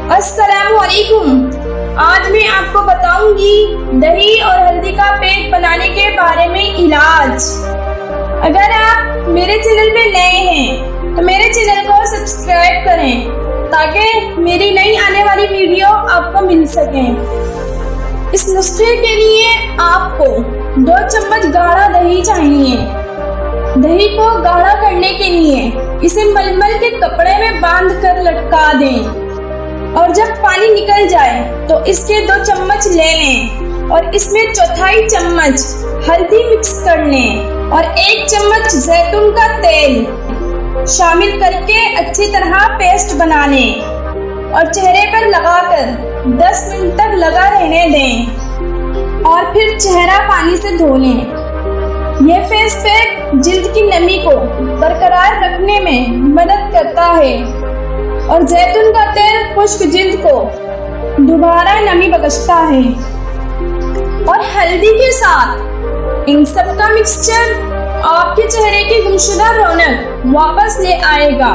अस्सलामुअलैकुम। आज मैं आपको बताऊंगी दही और हल्दी का पेक बनाने के बारे में इलाज। अगर आप मेरे चैनल में नए हैं तो मेरे चैनल को सब्सक्राइब करें ताकि मेरी नई आने वाली वीडियो आपको मिल सके। इस नुस्खे के लिए आपको 2 चम्मच गाढ़ा दही चाहिए। दही को गाढ़ा करने के लिए इसे मलमल के कपड़े में बांध कर लटका दें और जब पानी निकल जाए तो इसके 2 चम्मच ले लें और इसमें चौथाई चम्मच हल्दी मिक्स कर लें और 1 चम्मच जैतून का तेल शामिल करके अच्छी तरह पेस्ट बना लें और चेहरे पर लगाकर 10 मिनट तक लगा रहने दें और फिर चेहरा पानी से धो लें। यह फेस पैक जिल्द की नमी को बरकरार रखने में मदद करता है और जैतून का तेल खुश्क जिल्द को दोबारा नमी बख्शता है। और हल्दी के साथ इन सब का मिक्सचर आपके चेहरे की गुमशुदा रौनक वापस ले आएगा।